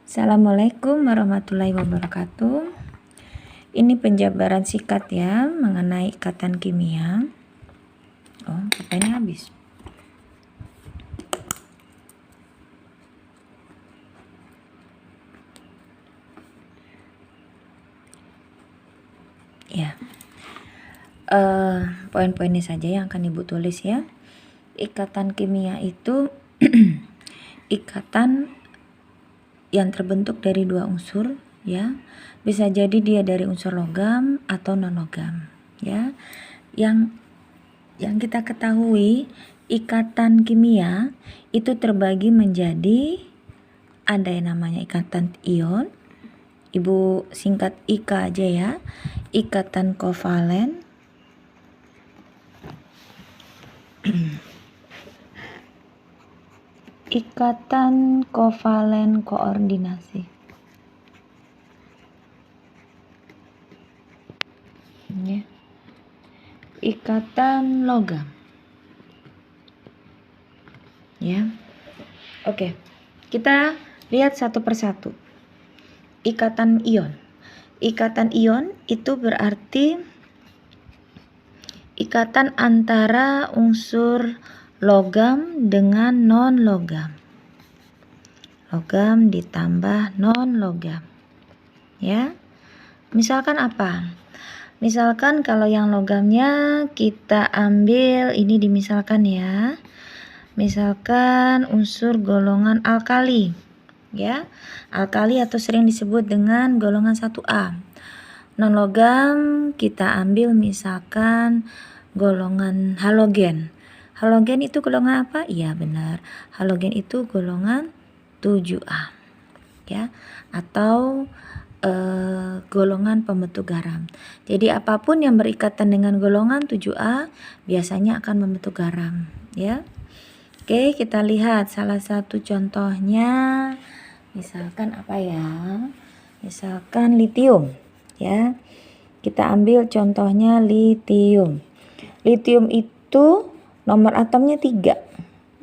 Assalamualaikum warahmatullahi wabarakatuh. Ini penjabaran singkat ya mengenai ikatan kimia. Oh, pulpennya habis. Ya. Poin-poinnya saja yang akan Ibu tulis ya. Ikatan kimia itu ikatan yang terbentuk dari dua unsur ya. Bisa jadi dia dari unsur logam atau non logam ya. Yang kita ketahui ikatan kimia itu terbagi menjadi ada yang namanya ikatan ion. Ibu singkat IK aja ya. Ikatan kovalen. Ikatan kovalen koordinasi. Ya. Ikatan logam. Ya. Oke. Kita lihat satu persatu. Ikatan ion. Ikatan ion itu berarti ikatan antara unsur logam dengan non logam. Logam ditambah non logam. Ya. Misalkan apa? Misalkan kalau yang logamnya kita ambil ini dimisalkan ya. Misalkan unsur golongan alkali. Ya. Alkali atau sering disebut dengan golongan 1A. Non logam kita ambil misalkan golongan halogen. Halogen itu golongan apa? Iya benar. Halogen itu golongan 7A. Ya. Atau golongan pembentuk garam. Jadi apapun yang berikatan dengan golongan 7A biasanya akan membentuk garam, ya. Oke, kita lihat salah satu contohnya. Misalkan apa ya? Misalkan litium, ya. Kita ambil contohnya litium. Litium itu nomor atomnya 3,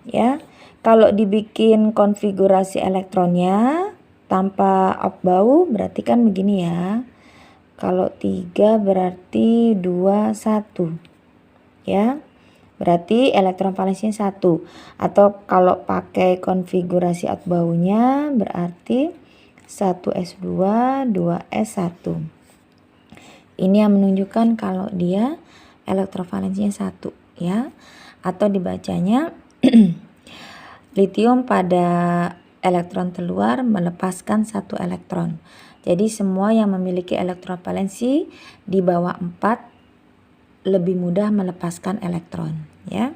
ya. Kalau dibikin konfigurasi elektronnya tanpa up-bau berarti kan begini ya. Kalau 3 berarti 2, 1. Ya. Berarti elektron valensinya 1. Atau kalau pakai konfigurasi up-baunya berarti 1s2, 2s1. Ini yang menunjukkan kalau dia elektron valensinya 1 ya. Atau dibacanya litium pada elektron terluar melepaskan 1 elektron. Jadi semua yang memiliki elektron valensi di bawah 4 lebih mudah melepaskan elektron ya.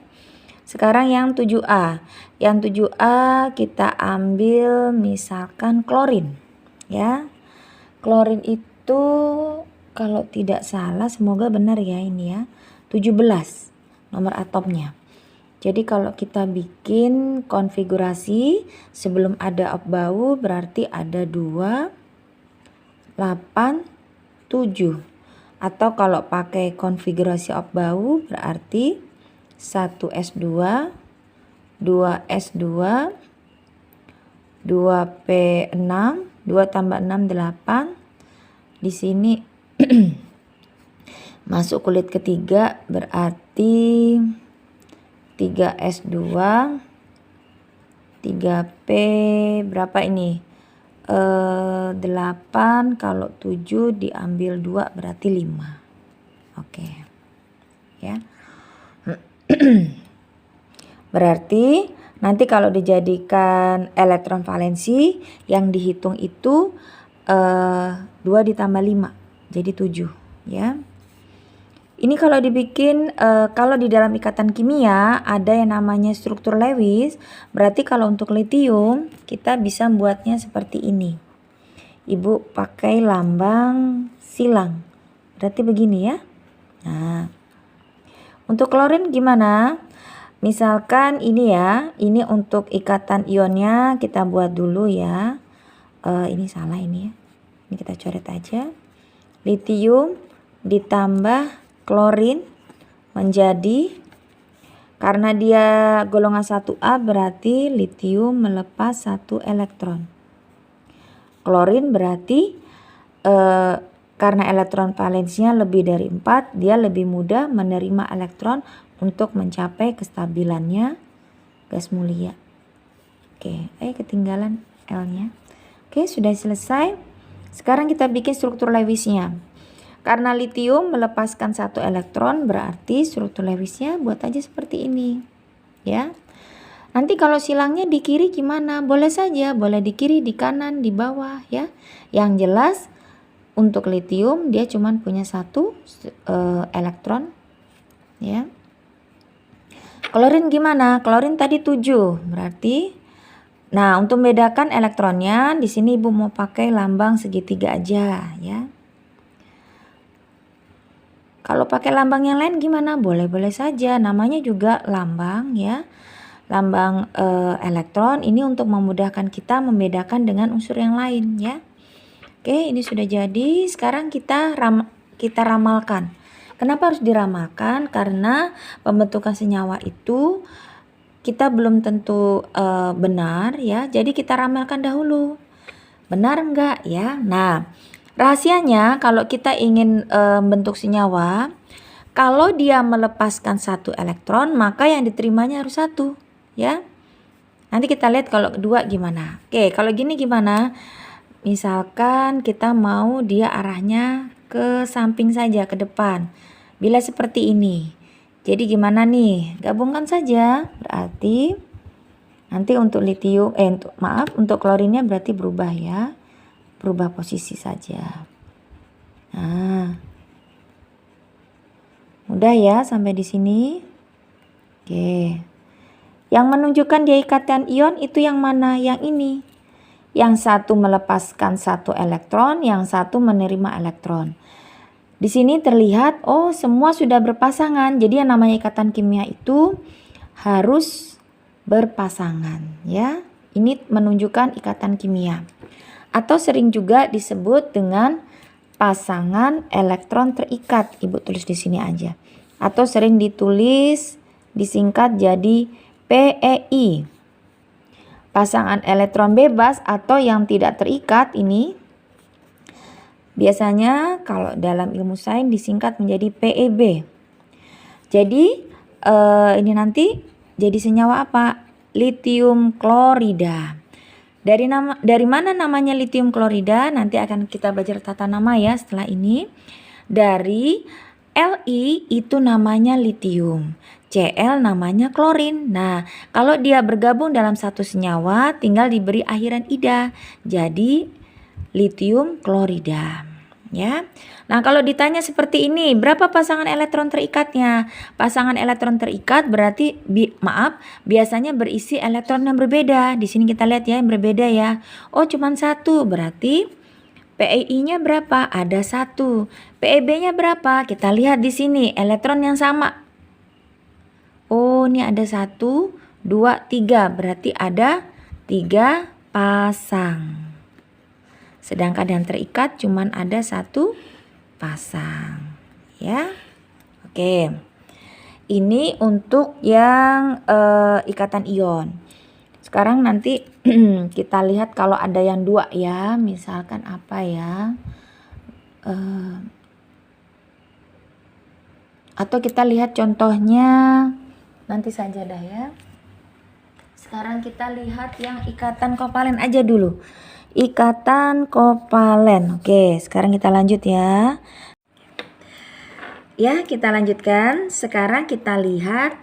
Sekarang yang 7A. Yang 7A kita ambil misalkan klorin ya. Klorin itu kalau tidak salah semoga benar ya ini ya. 17 nomor atomnya. Jadi kalau kita bikin konfigurasi sebelum ada up-bau berarti ada 2, 8, 7. Atau kalau pakai konfigurasi up-bau berarti 1s2, 2s2, 2p6, 2 tambah 6, 8. Di sini masuk kulit ketiga berarti 3s2, 3p berapa ini? 8 kalau 7 diambil 2 berarti 5. Oke. Ya. Berarti nanti kalau dijadikan elektron valensi yang dihitung itu 2 ditambah 5 jadi 7 ya. Ini kalau dibikin, kalau di dalam ikatan kimia ada yang namanya struktur Lewis, berarti kalau untuk litium kita bisa membuatnya seperti ini. Ibu pakai lambang silang, berarti begini ya. Nah, untuk klorin gimana? Misalkan ini ya, ini untuk ikatan ionnya kita buat dulu ya. Ini salah ini ya, ini kita coret aja. Litium ditambah klorin menjadi, karena dia golongan 1A berarti litium melepas 1 elektron. klorin berarti karena elektron valensinya lebih dari 4, dia lebih mudah menerima elektron untuk mencapai kestabilannya gas mulia. Oke, ketinggalan L-nya. Oke, sudah selesai. Sekarang kita bikin struktur Lewisnya. Karena litium melepaskan 1 elektron, berarti struktur Lewisnya buat aja seperti ini. Ya. Nanti kalau silangnya di kiri gimana? Boleh saja, boleh di kiri, di kanan, di bawah ya. Yang jelas untuk litium dia cuma punya 1 elektron ya. Klorin gimana? Klorin tadi 7, berarti nah untuk membedakan elektronnya di sini Ibu mau pakai lambang segitiga aja ya. Kalau pakai lambang yang lain gimana? Boleh-boleh saja, namanya juga lambang ya. Lambang elektron ini untuk memudahkan kita membedakan dengan unsur yang lain ya. Oke, ini sudah jadi. Sekarang kita ramalkan. Kenapa harus diramalkan? Karena pembentukan senyawa itu kita belum tentu benar ya. Jadi kita ramalkan dahulu. Benar enggak ya? Nah, rahasianya kalau kita ingin bentuk senyawa, kalau dia melepaskan 1 elektron, maka yang diterimanya harus 1 ya. Nanti kita lihat kalau kedua gimana. Oke, kalau gini gimana? Misalkan kita mau dia arahnya ke samping saja, ke depan. Bila seperti ini. Jadi gimana nih? Gabungkan saja. Berarti nanti untuk litium untuk klorinnya berarti berubah ya. Berubah posisi saja. Nah. Mudah ya sampai di sini. Oke. Yang menunjukkan dia ikatan ion itu yang mana? Yang ini. Yang satu melepaskan 1 elektron, yang satu menerima elektron. Di sini terlihat, oh semua sudah berpasangan. Jadi yang namanya ikatan kimia itu harus berpasangan ya. Ini menunjukkan ikatan kimia. Atau sering juga disebut dengan pasangan elektron terikat. Ibu tulis di sini aja. Atau sering ditulis disingkat jadi PEI. Pasangan elektron bebas atau yang tidak terikat ini biasanya kalau dalam ilmu sains disingkat menjadi PEB. Jadi ini nanti jadi senyawa apa? Litium klorida. Dari mana namanya litium klorida? Nanti akan kita belajar tata nama ya setelah ini. Dari Li itu namanya litium. Cl namanya klorin. Nah, kalau dia bergabung dalam satu senyawa tinggal diberi akhiran ida. Jadi litium klorida. Ya. Nah, kalau ditanya seperti ini, berapa pasangan elektron terikatnya? Pasangan elektron terikat berarti biasanya berisi elektron yang berbeda. Di sini kita lihat ya yang berbeda ya. Oh, cuma 1. Berarti PEI-nya berapa? Ada 1. PEB-nya berapa? Kita lihat di sini elektron yang sama. Oh, ini ada 1, 2, 3. Berarti ada 3 pasang. Sedangkan yang terikat cuman ada 1 pasang. Ya. Oke. Ini untuk yang ikatan ion. Sekarang nanti kita lihat kalau ada yang 2 ya. Misalkan apa ya? Atau kita lihat contohnya nanti saja dah ya. Sekarang kita lihat yang ikatan kovalen aja dulu. Ikatan kovalen. Oke, sekarang kita lanjut ya. Ya, kita lanjutkan. Sekarang kita lihat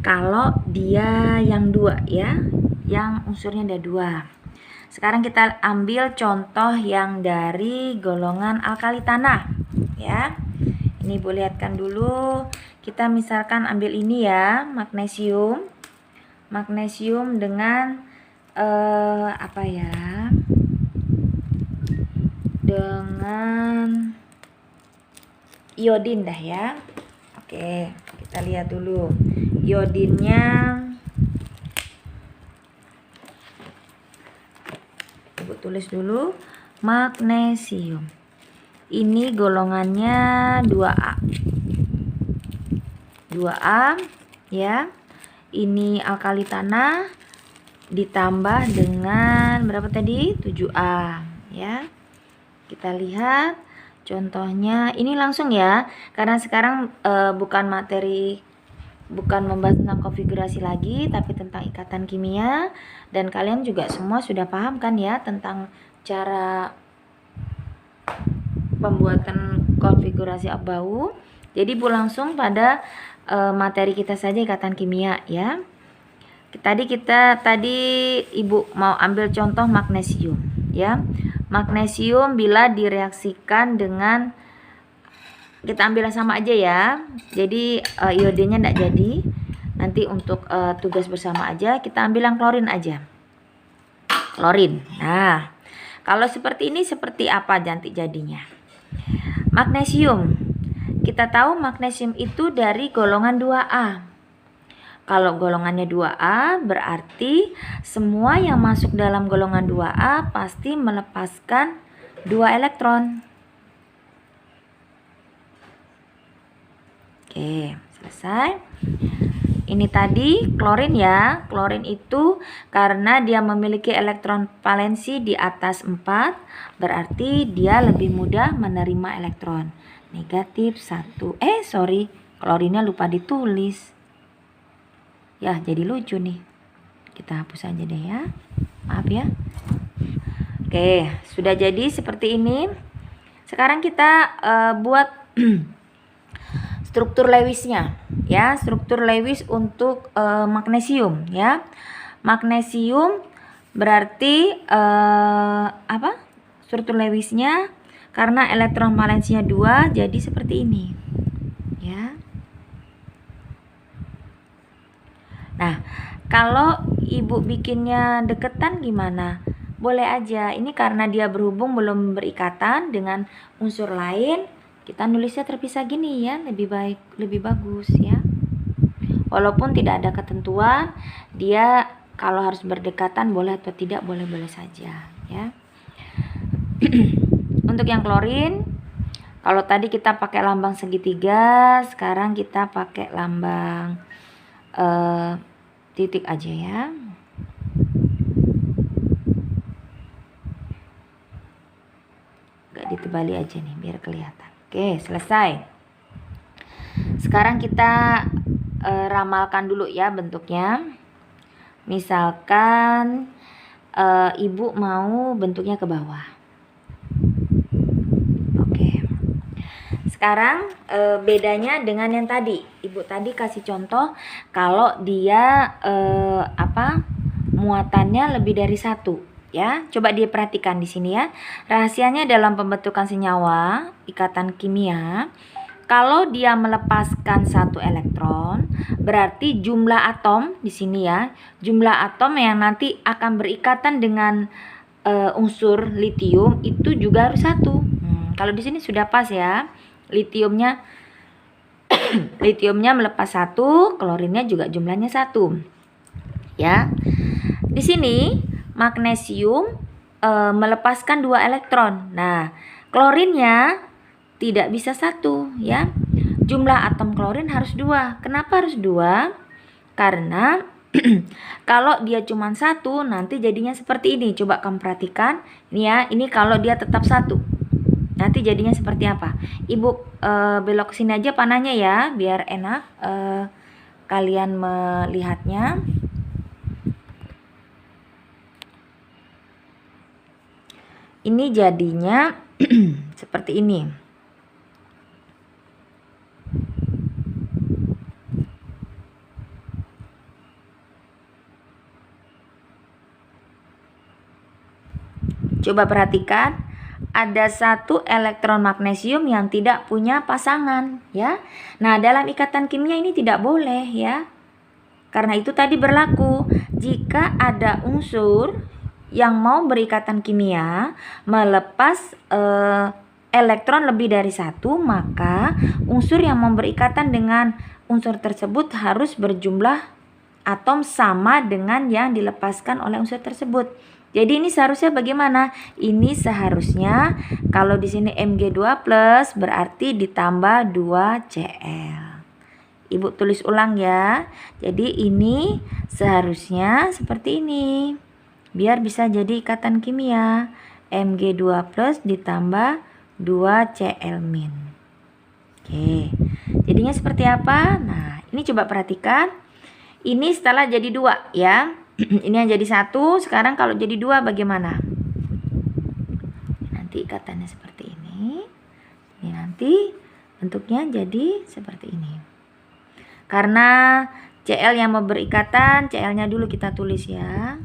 kalau dia yang 2 ya. Yang unsurnya ada 2. Sekarang kita ambil contoh yang dari golongan alkali tanah ya. Ini Ibu lihatkan dulu. Kita misalkan ambil ini ya, magnesium. Magnesium dengan apa ya? Dengan iodin dah ya. Oke, kita lihat dulu. Iodinnya Ibu tulis dulu, magnesium. Ini golongannya 2A. 2A ya. Ini alkali tanah ditambah dengan berapa tadi? 7A ya. Kita lihat contohnya, ini langsung ya, karena sekarang bukan membahas tentang konfigurasi lagi, tapi tentang ikatan kimia, dan kalian juga semua sudah paham kan ya tentang cara pembuatan konfigurasi abu. Jadi langsung pada materi kita saja, ikatan kimia ya. Tadi Ibu mau ambil contoh magnesium ya. Magnesium bila direaksikan dengan, kita ambil sama aja ya. Jadi iodenya enggak jadi. Nanti untuk tugas bersama aja kita ambil yang klorin aja. Klorin. Nah, kalau seperti ini seperti apa nanti jadinya? Magnesium. Kita tahu magnesium itu dari golongan 2A. Kalau golongannya 2A, berarti semua yang masuk dalam golongan 2A pasti melepaskan 2 elektron. Oke, selesai. Ini tadi klorin ya. Klorin itu karena dia memiliki elektron valensi di atas 4, berarti dia lebih mudah menerima elektron. Negatif 1. Klorinnya lupa ditulis. Ya, jadi lucu nih. Kita hapus aja deh ya. Maaf ya. Oke, sudah jadi seperti ini. Sekarang kita buat struktur Lewisnya ya. Struktur Lewis untuk magnesium ya. Magnesium berarti apa? Struktur Lewisnya karena elektron valensinya 2, jadi seperti ini ya. Nah, kalau Ibu bikinnya deketan gimana? Boleh aja. Ini karena dia berhubung belum berikatan dengan unsur lain, kita nulisnya terpisah gini ya, lebih bagus ya. Walaupun tidak ada ketentuan, dia kalau harus berdekatan boleh atau tidak, boleh-boleh saja ya. Untuk yang klorin, kalau tadi kita pakai lambang segitiga, sekarang kita pakai lambang titik aja ya. Gak ditebali aja nih biar kelihatan. Oke, selesai. Sekarang kita ramalkan dulu ya bentuknya. Misalkan Ibu mau bentuknya ke bawah. Oke. Sekarang bedanya dengan yang tadi. Ibu tadi kasih contoh kalau dia muatannya lebih dari 1 ya. Coba diperhatikan di sini ya. Rahasianya dalam pembentukan senyawa ikatan kimia, kalau dia melepaskan 1 elektron, berarti jumlah atom di sini ya, jumlah atom yang nanti akan berikatan dengan unsur litium itu juga harus 1. Kalau di sini sudah pas ya. Litiumnya melepas 1, klorinnya juga jumlahnya 1. Ya. Di sini magnesium melepaskan 2 elektron. Nah, klorinnya tidak bisa 1 ya. Jumlah atom klorin harus 2. Kenapa harus 2? Karena kalau dia cuma 1 nanti jadinya seperti ini. Coba kamu perhatikan. Ini ya, ini kalau dia tetap 1. Nanti jadinya seperti apa? Ibu belok sini aja panahnya ya, biar enak kalian melihatnya. Ini jadinya seperti ini. Coba perhatikan, ada 1 elektron magnesium yang tidak punya pasangan ya. Nah, dalam ikatan kimia ini tidak boleh ya. Karena itu tadi berlaku, jika ada unsur yang mau berikatan kimia melepas elektron lebih dari 1, maka unsur yang mau berikatan dengan unsur tersebut harus berjumlah atom sama dengan yang dilepaskan oleh unsur tersebut. Jadi ini seharusnya bagaimana? Ini seharusnya kalau di sini Mg2+ berarti ditambah 2Cl. Ibu tulis ulang ya. Jadi ini seharusnya seperti ini. Biar bisa jadi ikatan kimia. Mg2 plus ditambah 2Cl min. Oke, jadinya seperti apa? Nah, ini coba perhatikan. Ini setelah jadi 2 ya. Ini yang jadi 1, sekarang kalau jadi 2 bagaimana? Nanti ikatannya seperti ini. Ini nanti bentuknya jadi seperti ini. Karena Cl yang mau berikatan, Cl-nya dulu kita tulis ya.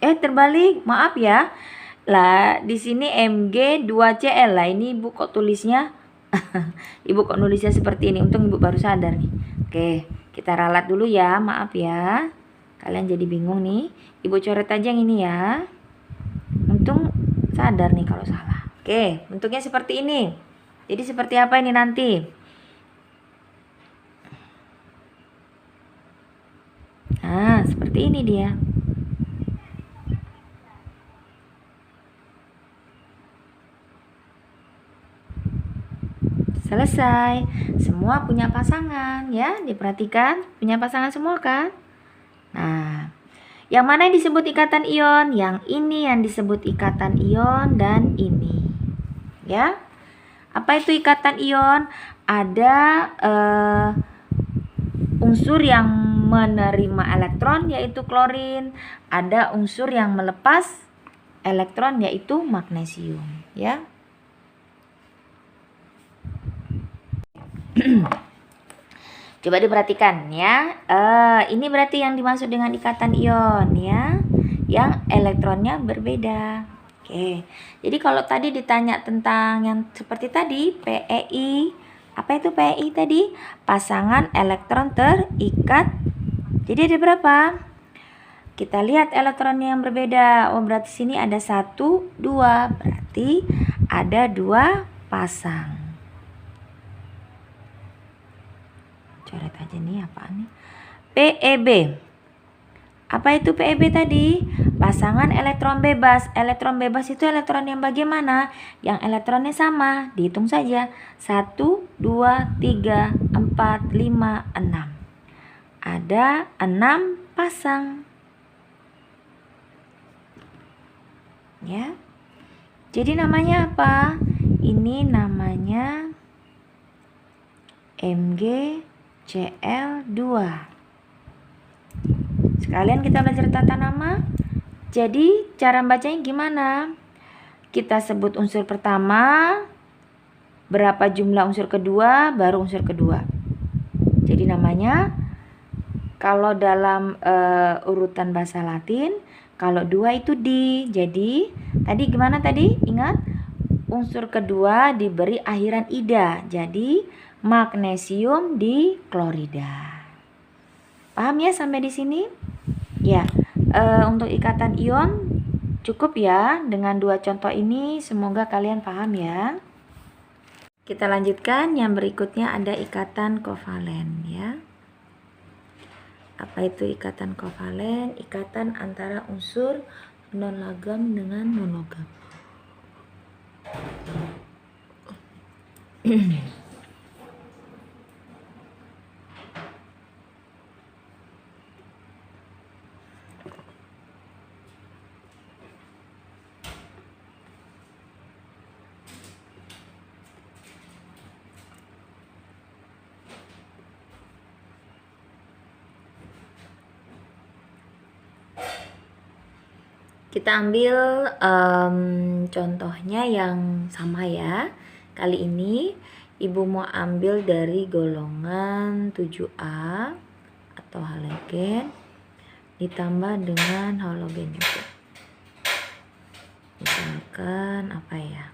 Terbalik, maaf ya. Lah, di sini Mg2Cl. Lah, ini Ibu kok tulisnya Ibu kok nulisnya seperti ini. Untung Ibu baru sadar nih. Oke, kita ralat dulu ya. Maaf ya. Kalian jadi bingung nih. Ibu coret aja yang ini ya. Untung sadar nih kalau salah. Oke, bentuknya seperti ini. Jadi seperti apa ini nanti? Nah, seperti ini dia. Selesai. Semua punya pasangan ya, diperhatikan. Punya pasangan semua kan? Nah, yang mana yang disebut ikatan ion? Yang ini yang disebut ikatan ion dan ini. Ya. Apa itu ikatan ion? Ada unsur yang menerima elektron yaitu klorin. Ada unsur yang melepas elektron yaitu magnesium, ya. Coba diperhatikan ya. Ini berarti yang dimaksud dengan ikatan ion ya, yang elektronnya berbeda. Oke. Jadi kalau tadi ditanya tentang yang seperti tadi, PeI. Apa itu PeI tadi? Pasangan elektron terikat. Jadi ada berapa? Kita lihat elektronnya yang berbeda. Oh, berarti sini ada 1, 2. Berarti ada 2 pasang. Coret aja nih apaan nih? PeB. Apa itu PeB tadi? Pasangan elektron bebas. Elektron bebas itu elektron yang bagaimana? Yang elektronnya sama. Dihitung saja. 1, 2, 3, 4, 5, 6. Ada 6 pasang. Ya. Jadi namanya apa? Ini namanya MgCl2. Sekalian kita belajar tata nama. Jadi cara bacanya gimana? Kita sebut unsur pertama, berapa jumlah unsur kedua, baru unsur kedua. Jadi namanya kalau dalam urutan bahasa Latin, kalau 2 itu di. Jadi tadi gimana tadi? Ingat? Unsur kedua diberi akhiran ida. Jadi magnesium di klorida. Paham ya sampai di sini? Ya, untuk ikatan ion cukup ya dengan 2 contoh ini. Semoga kalian paham ya. Kita lanjutkan yang berikutnya, ada ikatan kovalen ya. Apa itu ikatan kovalen? Ikatan antara unsur non-logam dengan non-logam. Kita ambil contohnya yang sama ya. Kali ini Ibu mau ambil dari golongan 7A atau halogen ditambah dengan halogen juga. Misalkan apa ya?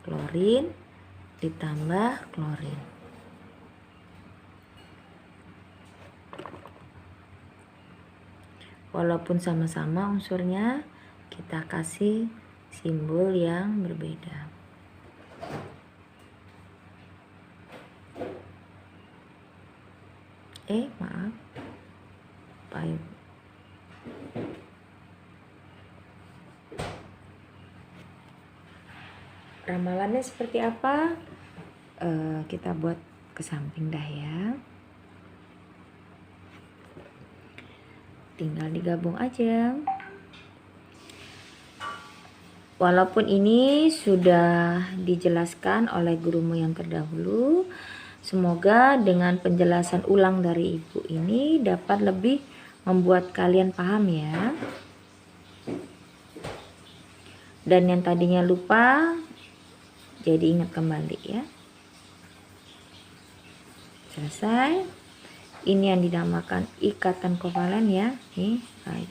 Klorin ditambah klorin. Walaupun sama-sama unsurnya, kita kasih simbol yang berbeda. Maaf. Baik. Ramalannya seperti apa? Kita buat ke samping dah ya. Tinggal digabung aja. Walaupun ini sudah dijelaskan oleh gurumu yang terdahulu, semoga dengan penjelasan ulang dari ibu ini dapat lebih membuat kalian paham ya. Dan yang tadinya lupa, jadi ingat kembali ya. Selesai. Ini yang dinamakan ikatan kovalen ya. Nih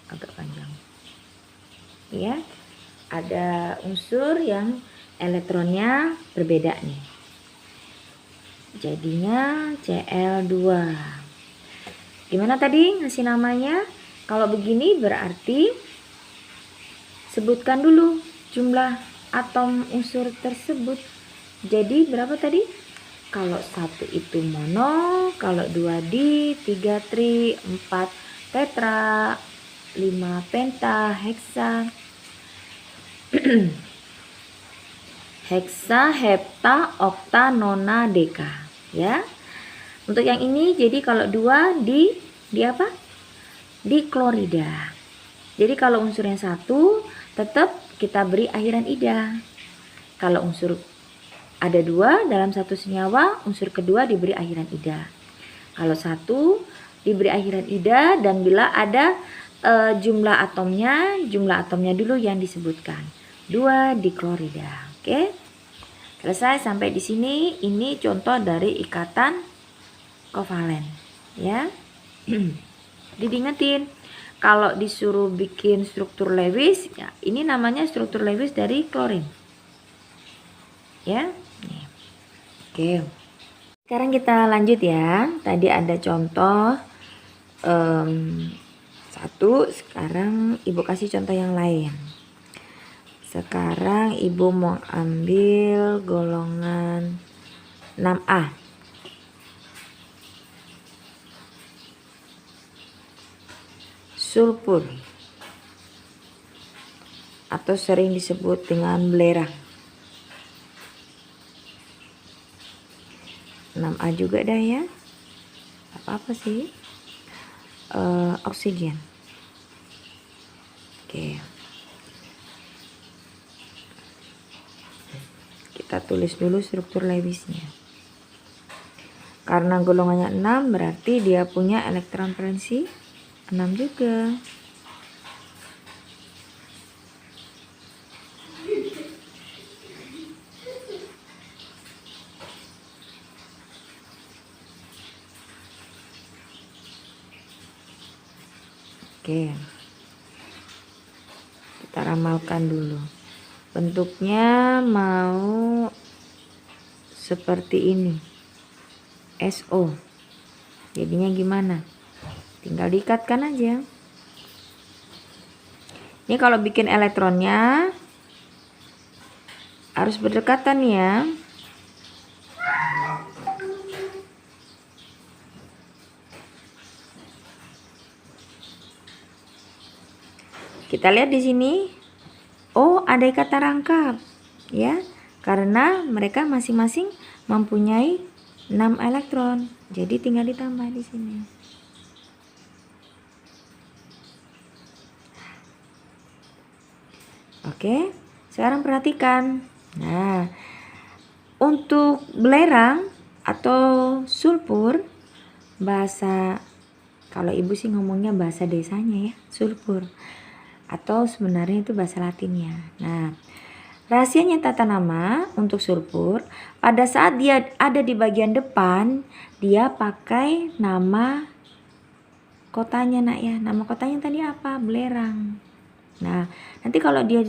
agak panjang. Ya. Ada unsur yang elektronnya berbeda nih. Jadinya Cl2. Gimana tadi ngasih namanya? Kalau begini berarti sebutkan dulu jumlah atom unsur tersebut. Jadi berapa tadi? Kalau 1 itu mono, kalau 2 di, 3 tri, 4 tetra, 5 penta, heksa. Heksa, hepta, okta, nona, deka ya. Untuk yang ini jadi kalau 2 di apa? Di klorida. Jadi kalau unsur yang 1 tetap kita beri akhiran ida. Kalau unsur ada 2 dalam satu senyawa, unsur kedua diberi akhiran ida. Kalau 1 diberi akhiran ida, dan bila ada jumlah atomnya dulu yang disebutkan. 2 di klorida. Oke. Selesai sampai di sini. Ini contoh dari ikatan kovalen ya. Jadi diingetin kalau disuruh bikin struktur Lewis ya, ini namanya struktur Lewis dari klorin ya. Nih. Oke, sekarang kita lanjut ya. Tadi ada contoh 1, sekarang ibu kasih contoh yang lain. Sekarang ibu mau ambil golongan 6A. Sulfur atau sering disebut dengan belerang. 6A juga dah ya. Apa sih? Oksigen. Oke. Kita tulis dulu struktur Lewisnya. Karena golongannya 6 berarti dia punya elektron valensi 6 juga. Oke. Kita ramalkan dulu. Bentuknya mau seperti ini. SO. Jadinya gimana? Tinggal diikatkan aja. Ini kalau bikin elektronnya harus berdekatan ya. Kita lihat di sini. Oh, ada ikatan rangkap ya. Karena mereka masing-masing mempunyai 6 elektron. Jadi tinggal ditambah di sini. Oke, sekarang perhatikan. Nah, untuk belerang atau sulfur, bahasa kalau ibu sih ngomongnya bahasa desanya ya, sulfur. Atau sebenarnya itu bahasa latinnya. Nah, rahasianya tata nama untuk sulfur, pada saat dia ada di bagian depan, dia pakai nama kotanya nak ya. Nama kotanya tadi apa? Belerang. Nah, nanti kalau dia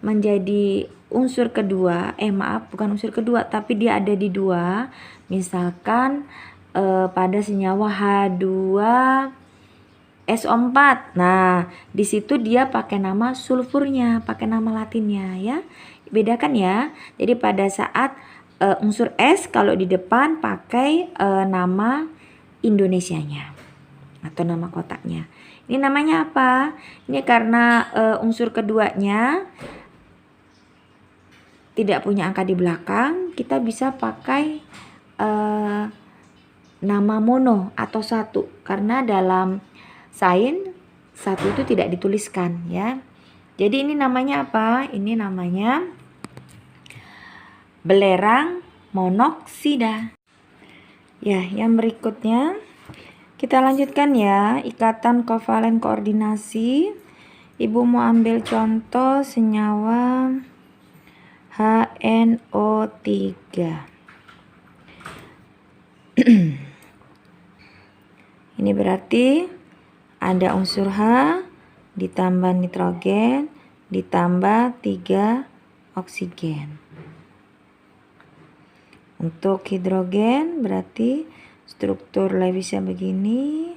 menjadi unsur kedua, bukan unsur kedua, tapi dia ada di 2, misalkan pada senyawa H2SO4. Nah, di situ dia pakai nama sulfurnya, pakai nama latinnya ya. Bedakan ya. Jadi pada saat unsur S kalau di depan pakai nama Indonesianya atau nama kotaknya. Ini namanya apa? Ini karena unsur keduanya tidak punya angka di belakang, kita bisa pakai nama mono atau satu, karena dalam sains satu itu tidak dituliskan ya. Jadi ini namanya apa? Ini namanya belerang monoksida. Ya, yang berikutnya kita lanjutkan ya, ikatan kovalen koordinasi. Ibu mau ambil contoh senyawa HNO3. Ini berarti ada unsur H ditambah nitrogen ditambah 3 oksigen. Untuk hidrogen berarti struktur Lewisnya begini.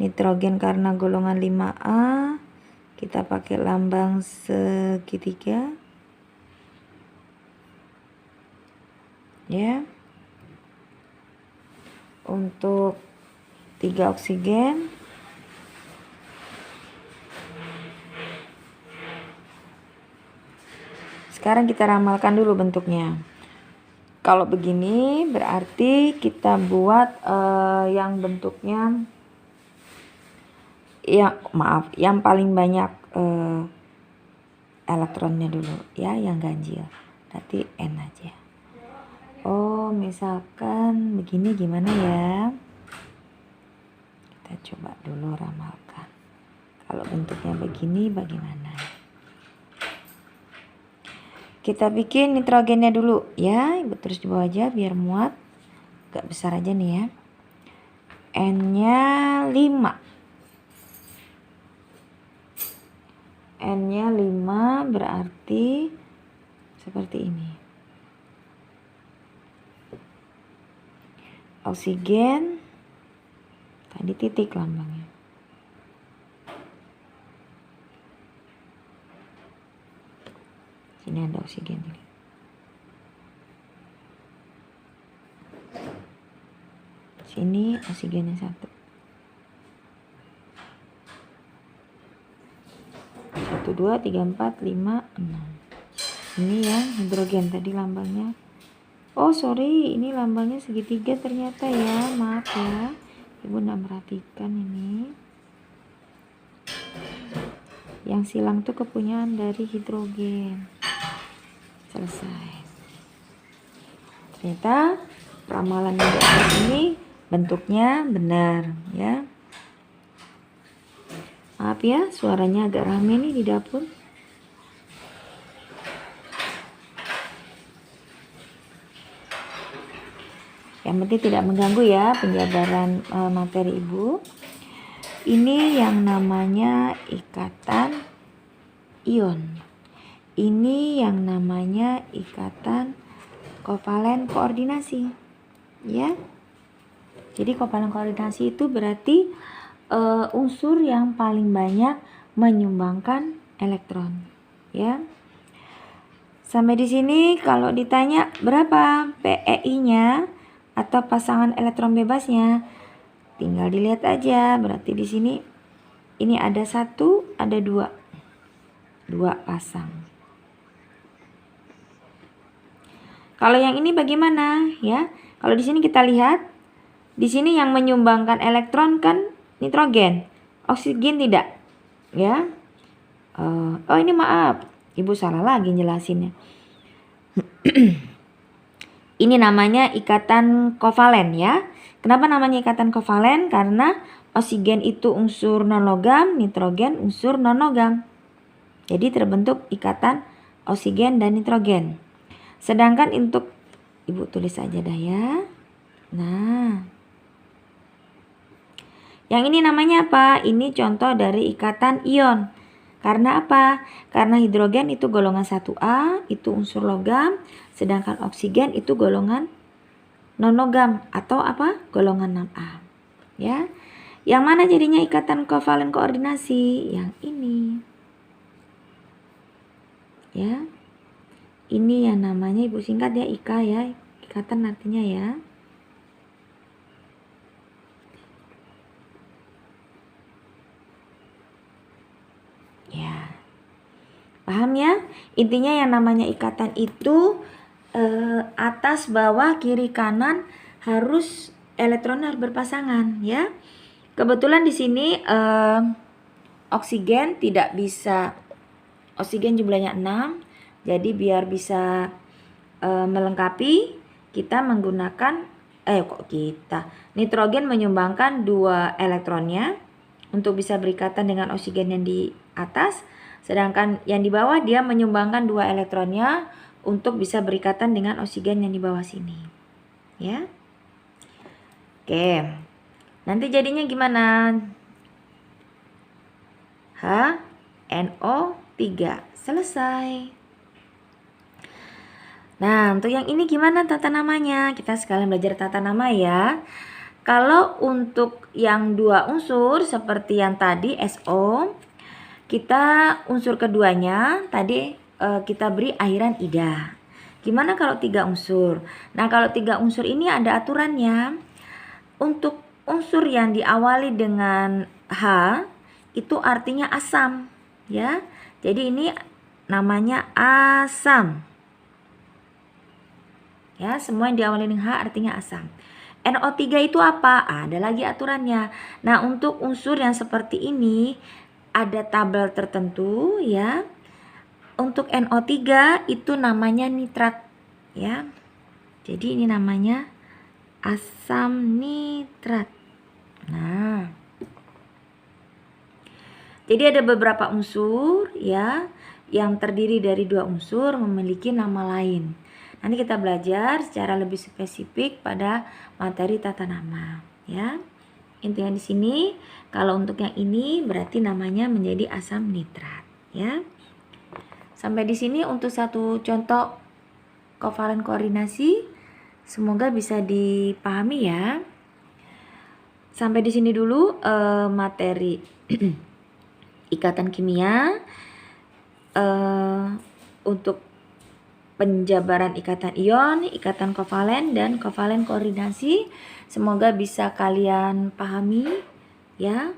Nitrogen karena golongan 5A kita pakai lambang segitiga. Ya. Untuk 3 oksigen sekarang kita ramalkan dulu bentuknya. Kalau begini berarti kita buat yang bentuknya yang paling banyak elektronnya dulu ya, yang ganjil. Berarti N aja. Oh, misalkan begini gimana ya? Kita coba dulu ramalkan. Kalau bentuknya begini bagaimana? Kita bikin nitrogennya dulu ya. Ibu terus di bawah aja biar muat. Agak besar aja nih ya. N-nya 5. N-nya 5 berarti seperti ini. Oksigen tadi titik lambangnya. Sini ada oksigen ini. Sini oksigennya 1. 1, 2, 3, 4, 5, 6. Ini ya hidrogen tadi lambangnya. Oh sorry, ini lambangnya segitiga ternyata ya. Maaf ya, ibu nggak merhatikan ini. Yang silang tuh kepunyaan dari hidrogen. Selesai. Ternyata ramalan yang di atas ini bentuknya benar ya. Maaf ya, suaranya agak rame nih di dapur. Yang penting tidak mengganggu ya penjabaran materi ibu. Ini yang namanya ikatan ion. Ini yang namanya ikatan kovalen koordinasi. Ya. Jadi kovalen koordinasi itu berarti unsur yang paling banyak menyumbangkan elektron. Ya. Sampai di sini kalau ditanya berapa PEI-nya atau pasangan elektron bebasnya, tinggal dilihat aja. Berarti di sini ini ada 1, ada 2 pasang. Kalau yang ini bagaimana ya? Kalau di sini kita lihat, di sini yang menyumbangkan elektron kan nitrogen, oksigen tidak, ya? Oh ini maaf, ibu salah lagi jelasinnya. Ini namanya ikatan kovalen ya. Kenapa namanya ikatan kovalen? Karena oksigen itu unsur non-logam, nitrogen unsur non-logam. Jadi terbentuk ikatan oksigen dan nitrogen. Sedangkan untuk, ibu tulis aja dah ya. Nah, yang ini namanya apa? Ini contoh dari ikatan ion. Karena apa? Karena hidrogen itu golongan 1A, itu unsur logam. Sedangkan oksigen itu golongan non-logam atau apa? Golongan 6A. Ya. Yang mana jadinya ikatan kovalen koordinasi? Yang ini. Ya. Ini yang namanya ibu singkat ya IK ya. Ikatan artinya ya. Ya. Paham ya? Intinya yang namanya ikatan itu atas, bawah, kiri, kanan harus elektron harus berpasangan ya. Kebetulan di sini oksigen tidak bisa, oksigen jumlahnya 6. Jadi biar bisa melengkapi, kita menggunakan nitrogen menyumbangkan 2 elektronnya untuk bisa berikatan dengan oksigen yang di atas, sedangkan yang di bawah dia menyumbangkan 2 elektronnya untuk bisa berikatan dengan oksigen yang di bawah sini. Ya. Oke. Nanti jadinya gimana? HNO3. Selesai. Nah, untuk yang ini gimana tata namanya? Kita sekalian belajar tata nama ya. Kalau untuk yang 2 unsur seperti yang tadi SO, kita unsur keduanya tadi kita beri akhiran ida. Gimana kalau 3 unsur? Nah, kalau 3 unsur ini ada aturannya. Untuk unsur yang diawali dengan H itu artinya asam ya. Jadi ini namanya asam. Ya, semua yang diawali dengan H artinya asam. NO3 itu apa? Ada lagi aturannya. Nah, untuk unsur yang seperti ini ada tabel tertentu ya. Untuk NO3 itu namanya nitrat ya. Jadi ini namanya asam nitrat. Nah, jadi ada beberapa unsur ya yang terdiri dari 2 unsur memiliki nama lain. Nanti kita belajar secara lebih spesifik pada materi tata nama ya. Intinya di sini kalau untuk yang ini berarti namanya menjadi asam nitrat ya. Sampai di sini untuk satu contoh kovalen koordinasi. Semoga bisa dipahami ya. Sampai di sini dulu materi ikatan kimia untuk penjabaran ikatan ion, ikatan kovalen, dan kovalen koordinasi. Semoga bisa kalian pahami ya.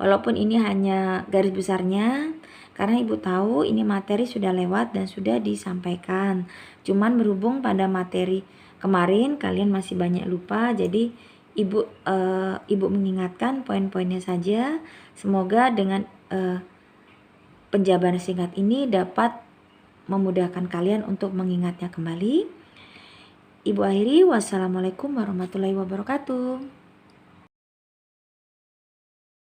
Walaupun ini hanya garis besarnya, karena Ibu tahu ini materi sudah lewat dan sudah disampaikan. Cuman berhubung pada materi kemarin kalian masih banyak lupa, jadi Ibu mengingatkan poin-poinnya saja. Semoga dengan penjabaran singkat ini dapat memudahkan kalian untuk mengingatnya kembali. Ibu akhiri, wassalamualaikum warahmatullahi wabarakatuh.